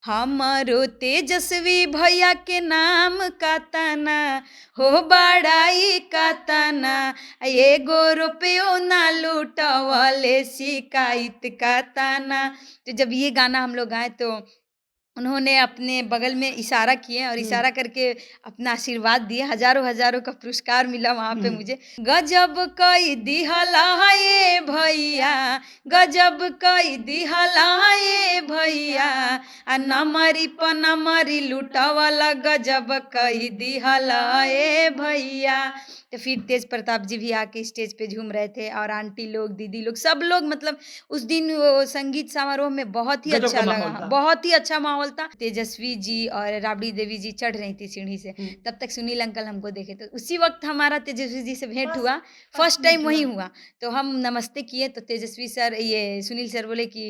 हमारो तेजस्वी भैया के नाम का तना हो बड़ाई का तना, एगो रुपयो ना लूटवले शिकायत का तना। तो जब ये गाना हम लोग गाए तो उन्होंने अपने बगल में इशारा किए और हुँ, इशारा करके अपना आशीर्वाद दिए। हज़ारों हज़ारों का पुरस्कार मिला वहाँ पे हुँ। मुझे। गजब कई दिहला ये भैया, गजब कई दिहला ये भैया, नमरी प नमरी लुटवला गजब कई दिहला ये भैया। तो फिर तेज प्रताप जी भी आके स्टेज पे झूम रहे थे और आंटी लोग, दीदी लोग, सब लोग, मतलब उस दिन वो संगीत समारोह में बहुत ही गज़ब का अच्छा लगा। माहौल हाँ, था। बहुत ही अच्छा माहौल था। तेजस्वी जी और राबड़ी देवी जी चढ़ रही थी सीढ़ी से, हुँ। तब तक सुनील अंकल हमको देखे, तो उसी वक़्त हमारा तेजस्वी जी से भेंट बस हुआ, फर्स्ट फर्स्ट टाइम मीट वहीं हुआ। हुआ। तो हम नमस्ते किए तो तेजस्वी सर, ये सुनील सर बोले कि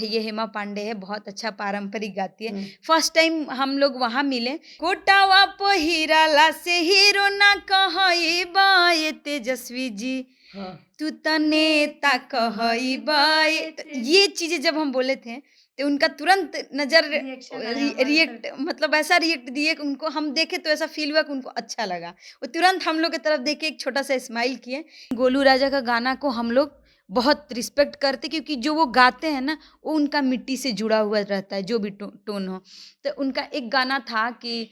ये हेमा पांडे है, बहुत अच्छा पारंपरिक गाती है। हुँ। फर्स्ट टाइम हम लोग वहाँ मिले। कोटावा पहिराला से हीरो ना कहइबा ये तेजस्वी जी, हाँ। तू त नेता कहइबा। ये चीज़ें जब हम बोले थे तो उनका तुरंत नज़र रिएक्शन आया हमारे रिएक्ट, तरफ। मतलब ऐसा रिएक्ट दिए कि उनको हम देखे तो ऐसा फ़ील हुआ कि उनको अच्छा लगा। वो तुरंत हम लोग की तरफ देख के एक छोटा-सा स्माइल किए। गोलू राजा का गाना को हम लोग बहुत रिस्पेक्ट करते, क्योंकि जो वो गाते हैं ना, वो उनका मिट्टी से जुड़ा हुआ रहता है, जो भी टोन हो। तो उनका एक गाना था कि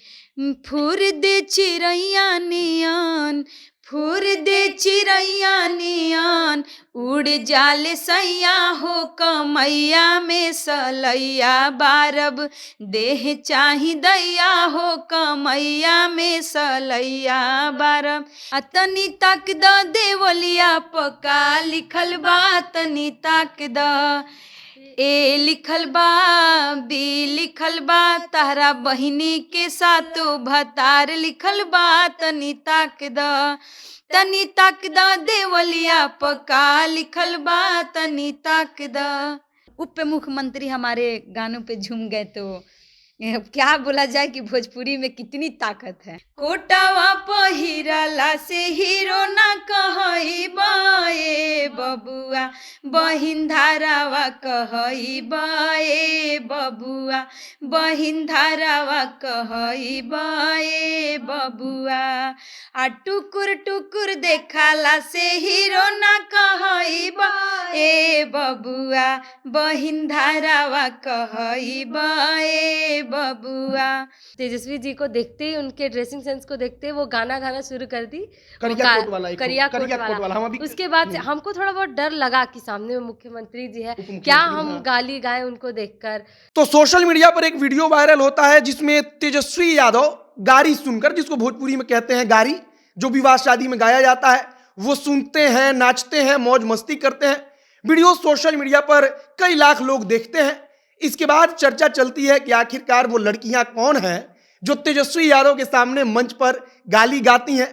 फुर दे चिड़ैया नियन, फुर दे चिड़ैया नियन, उड़ जाले सैया हो कमैया में सलैया बारब, देह चाही दैया हो कमैया में सलैया बारब। तनी तक द देवलिया पका लिखल बा, तनी तक द ए लिखल बा, बी लिखल बा, तारा बहिनी के सातो भतार लिखल बा, तनी तक द, तनी तक द देवलिया पका लिखल बा, तनी तक द। उप मुख्यमंत्री हमारे गानों पे झूम गए तो क्या बोला जाए कि भोजपुरी में कितनी ताकत है। कोटावा पहिराला से हीरो ना कहइबा ए बबुआ, बहिन धारावा कहइबा ए बबुआ, बहिन धारावा कहइबा ए बबुआ। आ टुकुर टुकुर देखाला से हीरो ना कहइबा ए बबुआ, बहिन धारावा कहइबा ए बबुआ। तेजस्वी जी को देखते ही, उनके ड्रेसिंग सेंस को देखते ही वो गाना गाना शुरू कर दी। वो करिया कोट वाला एक ठो, करिया कोट करिया कोट वाला। वाला हम अभी उसके बाद से हुँ, हमको थोड़ा बहुत डर लगा कि सामने में मुख्यमंत्री जी है, उप क्या मुख्यमंत्री हम हाँ। गाली गाएं उनको देखकर। तो सोशल मीडिया पर एक वीडियो वायरल होता है जिसमें तेजस्वी यादव गारी सुनकर, जिसको भोजपुरी में कहते हैं गारी, जो विवाह शादी में गाया जाता है, वो सुनते हैं, नाचते हैं, मौज मस्ती करते हैं। वीडियो सोशल मीडिया पर कई लाख लोग देखते हैं। इसके बाद चर्चा चलती है कि आखिरकार वो लड़कियां कौन हैं जो तेजस्वी यादव के सामने मंच पर गाली गाती हैं।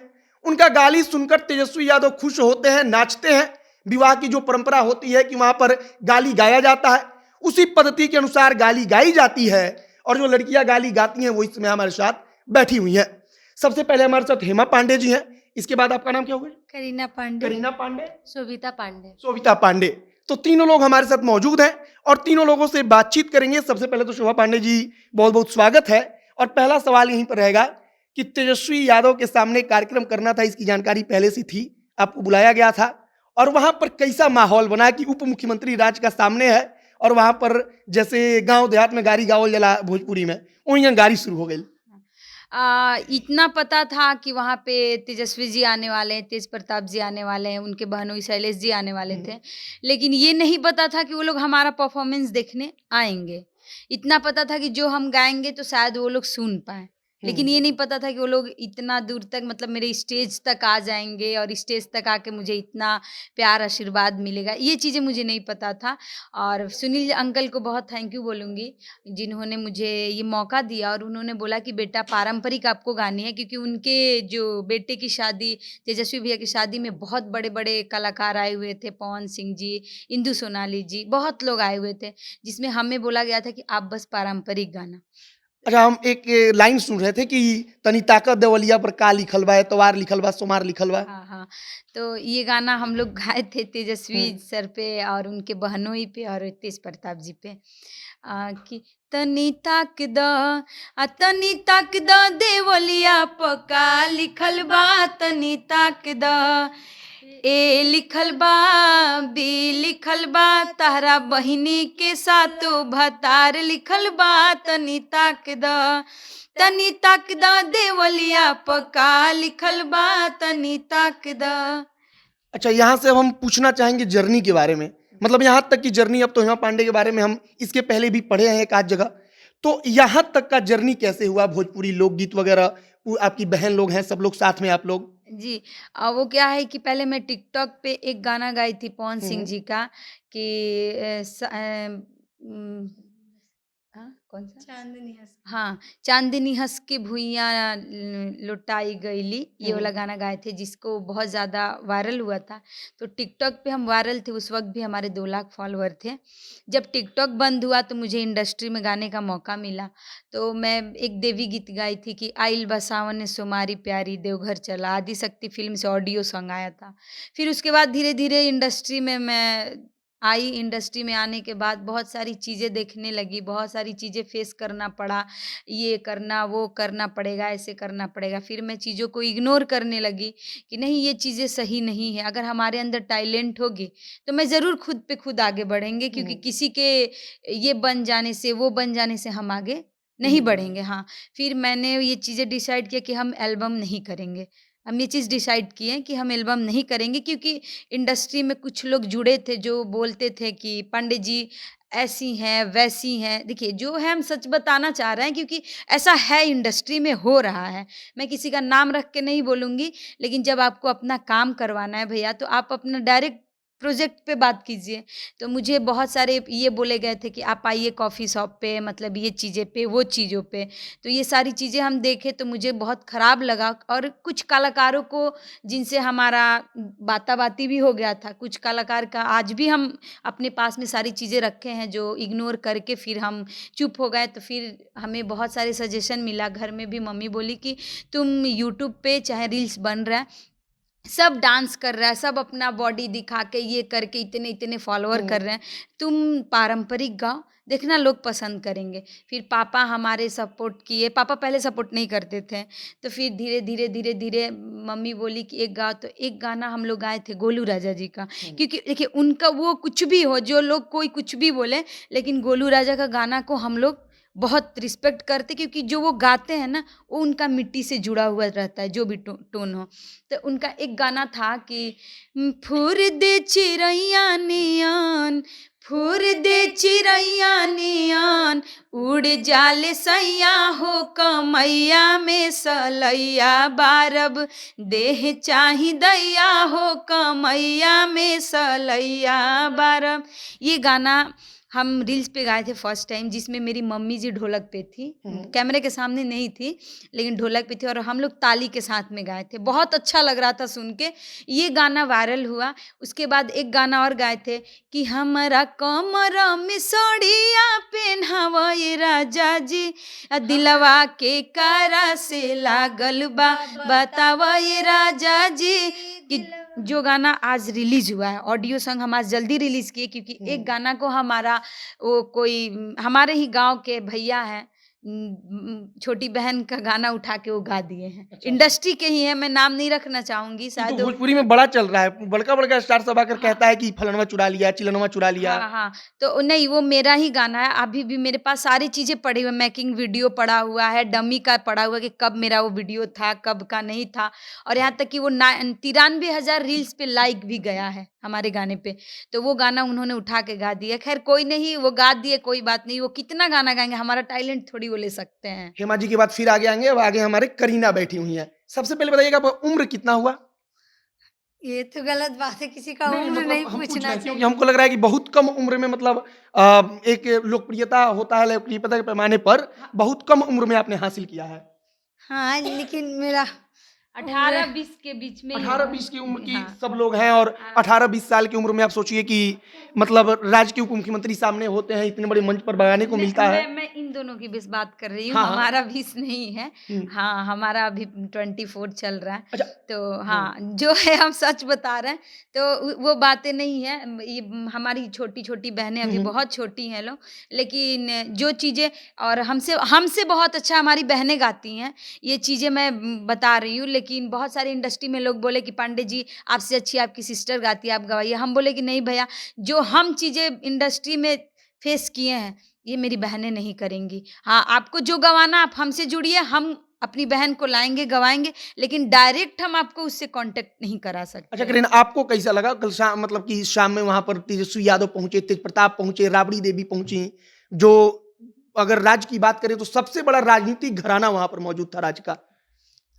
उनका गाली सुनकर तेजस्वी यादव खुश होते हैं, नाचते हैं। विवाह की जो परंपरा होती है कि वहां पर गाली गाया जाता है, उसी पद्धति के अनुसार गाली गाई जाती है। और जो लड़कियां गाली गाती हैं वो इस समय हमारे साथ बैठी हुई हैं। सबसे पहले हमारे साथ हेमा पांडे जी हैं। इसके बाद आपका नाम क्या होगा? करीना पांडे। करीना पांडे, शोभिता पांडे। सोविता पांडे। तो तीनों लोग हमारे साथ मौजूद हैं और तीनों लोगों से बातचीत करेंगे। सबसे पहले तो शोभा पांडे जी, बहुत बहुत स्वागत है। और पहला सवाल यहीं पर रहेगा कि तेजस्वी यादव के सामने कार्यक्रम करना था, इसकी जानकारी पहले से थी, आपको बुलाया गया था, और वहां पर कैसा माहौल बना कि उप मुख्यमंत्री राज का सामने है और वहां पर जैसे गांव देहात में गाड़ी गावल जला भोजपुरी में, वहीं गाड़ी शुरू हो गई। इतना पता था कि वहाँ पे तेजस्वी जी आने वाले हैं, तेज प्रताप जी आने वाले हैं, उनके बहनोई शैलेश जी आने वाले थे। लेकिन ये नहीं पता था कि वो लोग हमारा परफॉर्मेंस देखने आएँगे। इतना पता था कि जो हम गाएँगे तो शायद वो लोग सुन पाएँ। लेकिन ये नहीं पता था कि वो लोग इतना दूर तक, मतलब मेरे स्टेज तक आ जाएँगे और स्टेज तक आके मुझे इतना प्यार आशीर्वाद मिलेगा। ये चीज़ें मुझे नहीं पता था। और सुनील अंकल को बहुत थैंक यू बोलूँगी, जिन्होंने मुझे ये मौका दिया और उन्होंने बोला कि बेटा पारंपरिक आपको गानी है, क्योंकि उनके जो बेटे की शादी, तेजस्वी भैया की शादी में बहुत बड़े-बड़े कलाकार आए हुए थे, पवन सिंह जी, इंदु सोनाली जी, बहुत लोग आए हुए थे, जिसमें हमें बोला गया था कि आप बस पारंपरिक गाना। अच्छा, हम एक लाइन सुन रहे थे कि तनी ताकत देवलिया पर का लिखल बा, एतवार लिखल बा, सोमार लिखल बा। हाँ, हाँ। तो ये गाना हम लोग गाए थे तेजस्वी हम्म। सर पे और उनके बहनोई पे और तेज प्रताप जी पे। कि तनी ताक द तनी ताक द देवलिया पका लिखल बा तनी ताक द ए लिखल बा बी लिखल बा तारा बहिनी के सातो भतार लिखल बा तनी ताक द देवलिया पका लिखल बा तनी ताक द। अच्छा, यहाँ से अब हम पूछना चाहेंगे जर्नी के बारे में। मतलब यहाँ तक की जर्नी, अब तो हेमा पांडे के बारे में हम इसके पहले भी पढ़े हैं एक आध जगह, तो यहाँ तक का जर्नी कैसे हुआ? भोजपुरी लोकगीत वगैरह, आपकी बहन लोग हैं, सब लोग साथ में, आप लोग? जी। वो क्या है कि पहले मैं टिकटॉक पे एक गाना गाई थी पवन सिंह जी का कि कौन सा? चांदनी हंस हाँ, चांदनी हंस के भुइयां लुटाई गईली, ये वाला गाना गाए थे जिसको बहुत ज़्यादा वायरल हुआ था। तो टिकटॉक पे हम वायरल थे, उस वक्त भी हमारे 2 लाख फॉलोअर थे। जब टिकटॉक बंद हुआ तो मुझे इंडस्ट्री में गाने का मौका मिला, तो मैं एक देवी गीत गाई थी कि आइल बसावन सोमारी प्यारी देवघर चला, आदिशक्ति फिल्म से ऑडियो सॉन्ग आया था। फिर उसके बाद धीरे धीरे इंडस्ट्री में मैं आई। इंडस्ट्री में आने के बाद बहुत सारी चीज़ें देखने लगी, बहुत सारी चीज़ें फेस करना पड़ा, ये करना वो करना पड़ेगा, ऐसे करना पड़ेगा। फिर मैं चीज़ों को इग्नोर करने लगी कि नहीं, ये चीज़ें सही नहीं है। अगर हमारे अंदर टैलेंट होगी तो मैं ज़रूर खुद पे खुद आगे बढ़ेंगे, क्योंकि किसी के ये बन जाने से, वो बन जाने से हम आगे नहीं बढ़ेंगे। हाँ, फिर मैंने ये चीज़ें डिसाइड किया कि हम एल्बम नहीं करेंगे। हम ये चीज़ डिसाइड किए कि हम एल्बम नहीं करेंगे, क्योंकि इंडस्ट्री में कुछ लोग जुड़े थे जो बोलते थे कि पंडित जी ऐसी हैं, वैसी हैं। देखिए, जो है हम सच बताना चाह रहे हैं, क्योंकि ऐसा है, इंडस्ट्री में हो रहा है। मैं किसी का नाम रख के नहीं बोलूँगी, लेकिन जब आपको अपना काम करवाना है भैया, तो आप अपना डायरेक्ट प्रोजेक्ट पे बात कीजिए। तो मुझे बहुत सारे ये बोले गए थे कि आप आइए कॉफ़ी शॉप पे, मतलब ये चीज़ें पे, वो चीज़ों पे। तो ये सारी चीज़ें हम देखे तो मुझे बहुत ख़राब लगा, और कुछ कलाकारों को जिनसे हमारा बाता-बाती भी हो गया था, कुछ कलाकार का आज भी हम अपने पास में सारी चीज़ें रखे हैं जो इग्नोर करके फिर हम चुप हो गए। तो फिर हमें बहुत सारे सजेशन मिला, घर में भी मम्मी बोली कि तुम यूट्यूब पे चाहे रील्स बन रहा है, सब डांस कर रहा है, सब अपना बॉडी दिखा के ये करके इतने-इतने फॉलोवर कर रहे हैं, तुम पारंपरिक गाओ, देखना लोग पसंद करेंगे। फिर पापा हमारे सपोर्ट किए, पापा पहले सपोर्ट नहीं करते थे, तो फिर धीरे-धीरे मम्मी बोली कि एक गाओ, तो एक गाना हम लोग गाए थे गोलू राजा जी का। क्योंकि देखिए, उनका वो कुछ भी हो, जो लोग कोई कुछ भी बोले, लेकिन गोलू राजा का गाना को हम लोग बहुत रिस्पेक्ट करते, क्योंकि जो वो गाते हैं ना, वो उनका मिट्टी से जुड़ा हुआ रहता है, जो भी टोन हो। तो उनका एक गाना था कि फुर दे चिड़ैया नियन, फुर दे चिड़ैया नियन, उड़ जाले सैया हो कमैया में सलैया बारब, देह चाही दैया हो कमैया में सलैया बारब। ये गाना हम रील्स पे गाए थे फर्स्ट टाइम, जिसमें मेरी मम्मी जी ढोलक पे थी, कैमरे के सामने नहीं थी, लेकिन ढोलक पे थी, और हम लोग ताली के साथ में गाए थे। बहुत अच्छा लग रहा था सुन के, ये गाना वायरल हुआ। उसके बाद एक गाना और गाए थे कि हमरा कमर में साड़िया पेन्हावा ये राजा जी, दिलवा के कारा से लागल बा, बतावा ये राजा जी। कि जो गाना आज रिलीज हुआ है, ऑडियो सॉन्ग हम आज जल्दी रिलीज किए, क्योंकि एक गाना को हमारा वो कोई हमारे ही गांव के भैया हैं, छोटी बहन का गाना उठा के वो गा दिए हैं। अच्छा। इंडस्ट्री के ही है, मैं नाम नहीं रखना चाहूंगी, तो शायद भोजपुरी में बड़ा चल रहा है, बड़का स्टार सब आकर कहता है कि फलनवा चुरा लिया, चिलनवा चुरा लिया। हाँ, हाँ। तो नहीं, वो मेरा ही गाना है। अभी भी मेरे पास सारी चीज़ें पड़ी हुई हैं, मेकिंग वीडियो पड़ा हुआ है, डमी का पड़ा हुआ है कि कब मेरा वो वीडियो था, कब का नहीं था, और यहाँ तक कि वो 93,000 रील्स पे लाइक भी गया है हमारे गाने पे। तो वो गाना उन्होंने उठा के गा दिया। खैर कोई नहीं, वो गा दिए, कोई बात नहीं, वो कितना गाना गाएँगे, हमारा टैलेंट थोड़ी वो ले सकते हैं। हेमा जी के बाद फिर आगे आएंगे, अब आगे हमारे करीना बैठी हुई हैं। सबसे पहले बताइएगा, आपका उम्र कितना हुआ? ये तो गलत बात है, किसी का नहीं, उम्र मतलब नहीं हम पूछ पूछना रहे हैं, क्योंकि चाहिए। हमको लग रहा है कि बहुत कम उम्र में, मतलब एक लोकप्रियता होता है, लोकप्रियता के पैमाने पर बहुत कम उम्र में आपने हासिल किया है। हाँ, लेकिन मेरा 18-20 के बीच में ही 18-20 होगा। की उम्र की हाँ। सब लोग हैं और 18-20 साल की उम्र में आप सोचिए कि मतलब राज्य के उप मुख्यमंत्री सामने होते हैं, इतने बड़े मंच पर बयाने को मिलता है। मैं इन दोनों की बस बात कर रही हूँ, हाँ, हाँ। हमारा 20 नहीं है। हुँ। हाँ, हमारा अभी 24 चल रहा है। अच्छा। तो हाँ, जो है हम सच बता रहे हैं, तो वो बातें नहीं हैं। ये हमारी छोटी-छोटी बहनें हुँ, अभी हुँ। बहुत छोटी हैं लोग, लेकिन जो चीज़ें और हमसे हमसे बहुत अच्छा हमारी बहनें गाती हैं, ये चीज़ें मैं बता रही हूँ। लेकिन बहुत सारी इंडस्ट्री में लोग बोले कि पांडे जी आपसे अच्छी आपकी सिस्टर गाती है, आप गवाइए। हम बोले कि नहीं भैया, जो हम चीज़ें इंडस्ट्री में फेस किए हैं, ये मेरी बहनें नहीं करेंगी। हाँ, आपको जो गँवाना आप हमसे जुड़िए, हम अपनी बहन को लाएँगे, गँवाएँगे, लेकिन डायरेक्ट हम आपको उससे कॉन्टैक्ट नहीं करा अच्छा सकते हैं। करीन, आपको कैसा लगा कल शाम, मतलब कि शाम में वहाँ पर तेजस्वी यादव पहुँचे, तेज प्रताप पहुँचे, राबड़ी देवी पहुँची, जो अगर राज्य की बात करें तो सबसे बड़ा राजनीतिक घराना वहाँ पर मौजूद था राज्य का।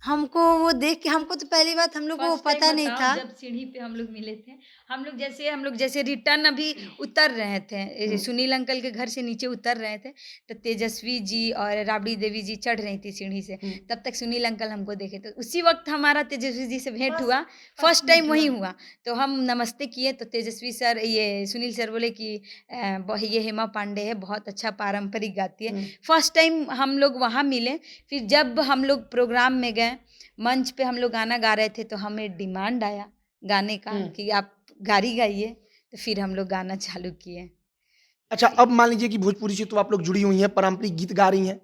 हमको वो देख के हमको तो पहली बात हम लोग को वो फर्स्ट टाइम पता नहीं बताओ था। जब सीढ़ी पे हम लोग मिले थे, हम लोग जैसे रिटर्न अभी उतर रहे थे, सुनील अंकल के घर से नीचे उतर रहे थे, तो तेजस्वी जी और राबड़ी देवी जी चढ़ रही थी सीढ़ी से, हुँ। तब तक सुनील अंकल हमको देखे, तो उसी वक्त हमारा तेजस्वी जी से भेंट बस हुआ। फर्स्ट फर्स्ट टाइम मीट वही हुआ। हुआ, तो हम नमस्ते किए, तो तेजस्वी सर, ये सुनील सर बोले कि ये हेमा पांडे है, बहुत अच्छा पारंपरिक गाती है। हुँ। फर्स्ट टाइम हम लोग वहाँ मिले। फिर जब हम लोग प्रोग्राम में गए, मंच पे हम लोग गाना गा रहे थे, तो हमें डिमांड आया गाने का हुँ। कि आप गारी गाइए, तो फिर हम लोग गाना चालू किए। अच्छा, अब मान लीजिए कि भोजपुरी से तो आप लोग जुड़ी हुई हैं, पारंपरिक गीत गा रही हैं।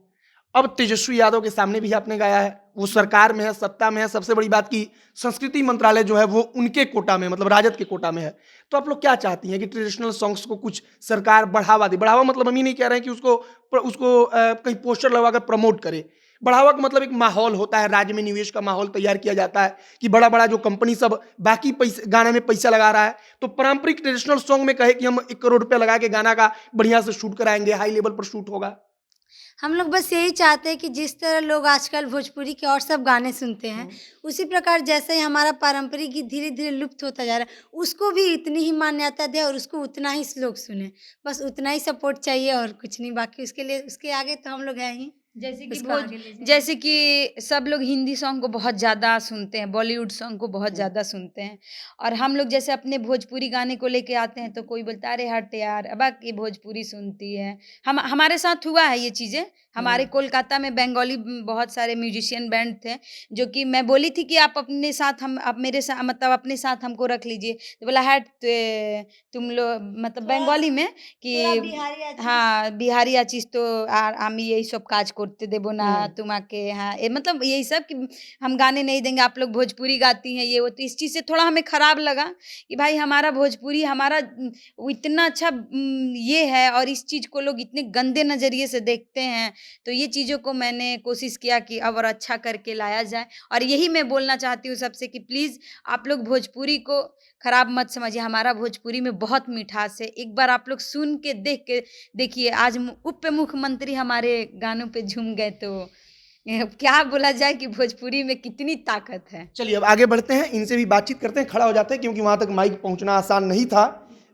अब तेजस्वी यादव के सामने भी आपने गाया है, वो सरकार में है, सत्ता में है, सबसे बड़ी बात कि संस्कृति मंत्रालय जो है वो उनके कोटा में, मतलब राजद के कोटा में है। तो आप लोग क्या चाहती हैं कि ट्रेडिशनल सॉन्ग्स को कुछ सरकार बढ़ावा दे? बढ़ावा मतलब हम ये नहीं कह रहे हैं कि उसको कहीं पोस्टर लगवाकर प्रमोट करे। बढ़ावा का मतलब एक माहौल होता है, राज्य में निवेश का माहौल तैयार किया जाता है कि बड़ा-बड़ा जो कंपनी सब बाकी पैसे गाने में पैसा लगा रहा है, तो पारंपरिक ट्रेडिशनल सॉन्ग में कहे कि हम 1 करोड़ रुपया लगा के गाना का बढ़िया से शूट कराएँगे, हाई लेवल पर शूट होगा। हम लोग बस यही चाहते हैं कि जिस तरह लोग आजकल भोजपुरी के और सब गाने सुनते हैं, उसी प्रकार जैसे ही हमारा पारंपरिक गीत धीरे-धीरे लुप्त होता जा रहा है, उसको भी इतनी ही मान्यता दें और उसको उतना ही लोग सुनें। बस उतना ही सपोर्ट चाहिए और कुछ नहीं, बाकी उसके लिए उसके आगे तो हम लोग हैं ही। उसको आगे ले जाएँगे। जैसे कि सब लोग हिंदी सॉन्ग को बहुत ज़्यादा सुनते हैं, बॉलीवुड सॉन्ग को बहुत ज़्यादा सुनते हैं, और हम लोग जैसे अपने भोजपुरी गाने को लेके आते हैं, तो कोई बोलता है अरे हट यार, अबक ये भोजपुरी सुनती है। हमारे साथ हुआ है ये चीज़ें। हमारे कोलकाता में बंगाली बहुत सारे म्यूजिशियन बैंड थे, जो कि मैं बोली थी कि आप अपने साथ आप मेरे साथ मतलब अपने साथ हमको रख लीजिए, तो बोला हट तुम लोग मतलब बंगाली में थोड़ा कि बिहारी आचिस। हाँ, बिहारी आचिस तो আমি এইসব কাজ করতে দেব না তোমাকে, हाँ, मतलब यही सब कि हम गाने नहीं देंगे, आप लोग भोजपुरी गाती हैं, ये वो, तो इस चीज़ से थोड़ा हमें खराब लगा कि भाई हमारा भोजपुरी हमारा वो इतना अच्छा ये है, और इस चीज़ को लोग इतने गंदे नज़रिए से देखते हैं, तो ये चीज़ों को मैंने कोशिश किया कि अब और अच्छा करके लाया जाए। और यही मैं बोलना चाहती हूँ सबसे कि प्लीज़ आप लोग भोजपुरी को खराब मत समझिए, हमारा भोजपुरी में बहुत मिठास है। एक बार आप लोग सुन के देख के देखिए, आज उप मुख्यमंत्री हमारे गानों पे झूम गए, तो क्या बोला जाए कि भोजपुरी में कितनी ताकत है। चलिए अब आगे बढ़ते हैं, इनसे भी बातचीत करते हैं, खड़ा हो जाते हैं क्योंकि वहाँ तक माइक पहुँचना आसान नहीं था।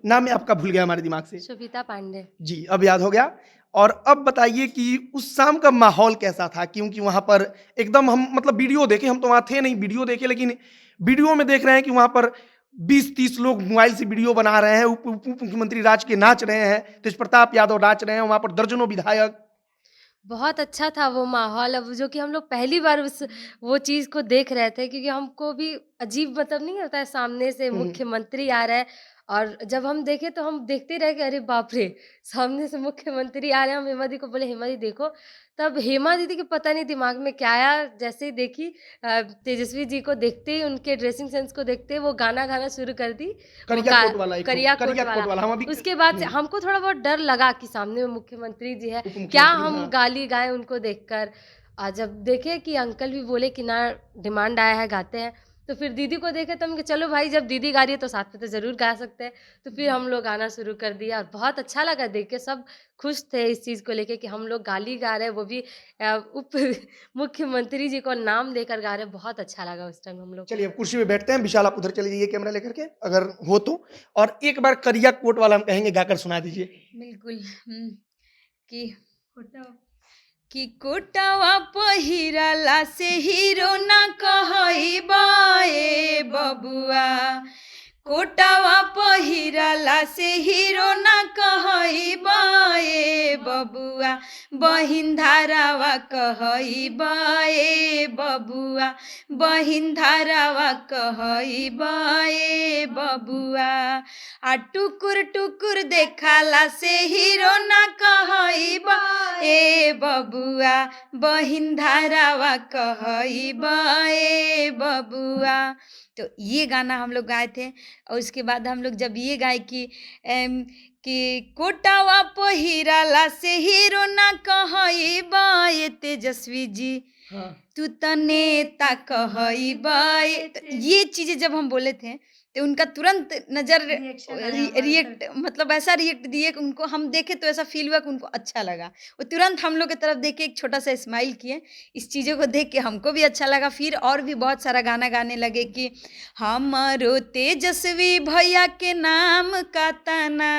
नाम मैं आपका भूल गया हमारे दिमाग से। शुभिता पांडे। जी, अब याद हो गया। और अब बताइए कि उस शाम का माहौल कैसा था? क्योंकि वहाँ पर एकदम हम मतलब वीडियो देखे, हम तो वहाँ थे नहीं, वीडियो देखे, लेकिन वीडियो में देख रहे हैं कि वहाँ पर 20-30 लोग मोबाइल से वीडियो बना रहे हैं, उप मुख्यमंत्री राज के नाच रहे हैं, तेज प्रताप यादव नाच रहे हैं, वहाँ पर दर्जनों विधायक। बहुत अच्छा था वो माहौल, अब जो कि हम लोग पहली बार उस वो चीज़ को देख रहे थे, क्योंकि हमको भी अजीब मतलब नहीं होता है, सामने से हुँ। मुख्यमंत्री आ रहा है, और जब हम देखे तो हम देखते रह गए, अरे बाप रे! सामने से मुख्यमंत्री आ रहे हैं। हम हेमा दी को बोले, हेमा दी देखो, तब हेमा दीदी के पता नहीं दिमाग में क्या आया, जैसे ही देखी तेजस्वी जी को देखते ही, उनके ड्रेसिंग सेंस को देखते ही वो गाना गाना शुरू कर दी। वो करिया गा कोट वाला एक करिया कोट करिया कोट वाला। वाला हम अभी उसके बाद से हमको थोड़ा बहुत डर लगा कि सामने में मुख्यमंत्री जी है, उप मुख्यमंत्री, क्या हम हाँ। गाली गाएँ उनको देखकर। जब देखे कि अंकल भी बोले कि ना डिमांड आया है, गाते हैं, तो फिर दीदी को देखे तो हम कहे चलो भाई, जब दीदी गा रही है तो साथ में तो ज़रूर गा सकते हैं। तो फिर हम लोग गाना शुरू कर दिया, और बहुत अच्छा लगा देख के, सब खुश थे इस चीज़ को लेके कि हम लोग गाली गा रहे हैं, वो भी उप मुख्यमंत्री जी को नाम लेकर गा रहे हैं। बहुत अच्छा लगा उस टाइम हम लोग को। चलिए अब कुर्सी पे बैठते हैं। विशाल आप उधर चले जाइए कैमरा लेकर के, अगर हो तो। और एक बार करिया कोट वाला हम कहेंगे गाकर सुना दीजिए। बिल्कुल। कि कि कोटावा पहिराला से हीरो ना कहइबा ए बबुआ, कोटावा पहिराला से हीरो ना कहइबा ए बबुआ, बहिन धारावा कहइबा ए बबुआ, बहिन धारावा कहइबा ए बबुआ, आ टुकुर टुकुर देखाला से हीरो ना कहइबा ए बबुआ, बहिन धारावा कहइबा ए बबुआ। तो ये गाना हम लोग गाए थे। और उसके बाद हम लोग जब ये गाए कि कोटावा पहिराला से हीरो ना कहइबा ए तेजस्वी जी, तू त नेता कहइबा ए, तो ये चीजें जब हम बोले थे तो उनका तुरंत नजर रिएक्ट मतलब ऐसा रिएक्ट दिए कि उनको हम देखे तो ऐसा फील हुआ कि उनको अच्छा लगा। वो तुरंत हम लोग की तरफ देख के एक छोटा सा स्माइल किए। इस चीज़ों को देख के हमको भी अच्छा लगा। फिर और भी बहुत सारा गाना गाने लगे कि हमारो तेजस्वी भैया के नाम का ताना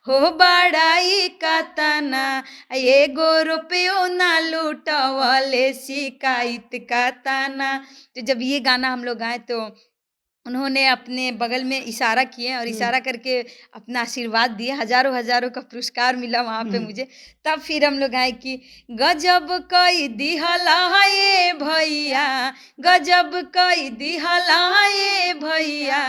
हो बड़ाई का ताना, एगो रुपयो ना लूटवले शिकायत का ताना। तो जब ये गाना हम लोग गाए तो उन्होंने अपने बगल में इशारा किए और इशारा करके अपना आशीर्वाद दिए। हजारों हजारों का पुरस्कार मिला वहाँ पे मुझे। तब फिर हम लोग आए कि गजब कई दिहला ये भैया, गजब कई दिहला ये भैया,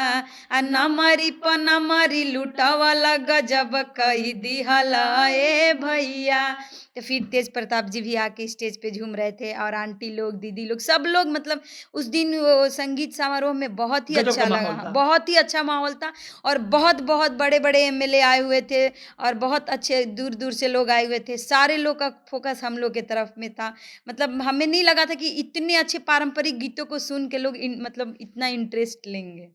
आ नमरी प नमरी लुटावला गजब कई दिहला ये भैया। तो फिर तेज प्रताप जी भी आके स्टेज पे झूम रहे थे और आंटी लोग, दीदी लोग, सब लोग, मतलब उस दिन वो संगीत समारोह में बहुत ही गजब अच्छा का माहौल लगा, था। बहुत ही अच्छा माहौल था। और बहुत बहुत बड़े बड़े एमएलए आए हुए थे और बहुत अच्छे दूर दूर से लोग आए हुए थे। सारे लोग का फोकस हम लोग के तरफ में था। मतलब हमें नहीं लगा था कि इतने अच्छे पारंपरिक गीतों को सुन के लोग मतलब इतना इंटरेस्ट लेंगे।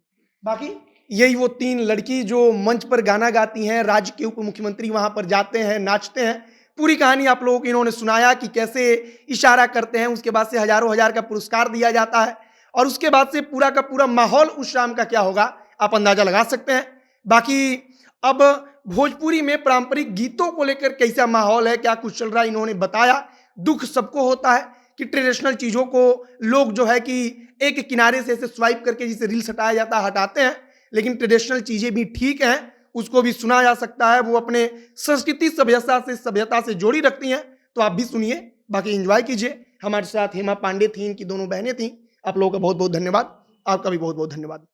बाकी यही वो 3 लड़की जो मंच पर गाना गाती हैं, राज्य के उप मुख्यमंत्री वहां पर जाते हैं, नाचते हैं। पूरी कहानी आप लोगों को इन्होंने सुनाया कि कैसे इशारा करते हैं, उसके बाद से हजारों हजार का पुरस्कार दिया जाता है और उसके बाद से पूरा का पूरा माहौल उस शाम का क्या होगा आप अंदाजा लगा सकते हैं। बाकी अब भोजपुरी में पारंपरिक गीतों को लेकर कैसा माहौल है, क्या कुछ चल रहा है, इन्होंने बताया। दुख सबको होता है कि ट्रेडिशनल चीज़ों को लोग जो है कि एक किनारे से ऐसे स्वाइप करके जिसे रील्स हटाया जाता है हटाते हैं, लेकिन ट्रेडिशनल चीज़ें भी ठीक हैं, उसको भी सुना जा सकता है। वो अपने संस्कृति सभ्यता से जोड़ी रखती हैं। तो आप भी सुनिए, बाकी एंजॉय कीजिए। हमारे साथ हेमा पांडे थी, इनकी दोनों बहनें थीं। आप लोगों का बहुत बहुत धन्यवाद। आपका भी बहुत बहुत धन्यवाद।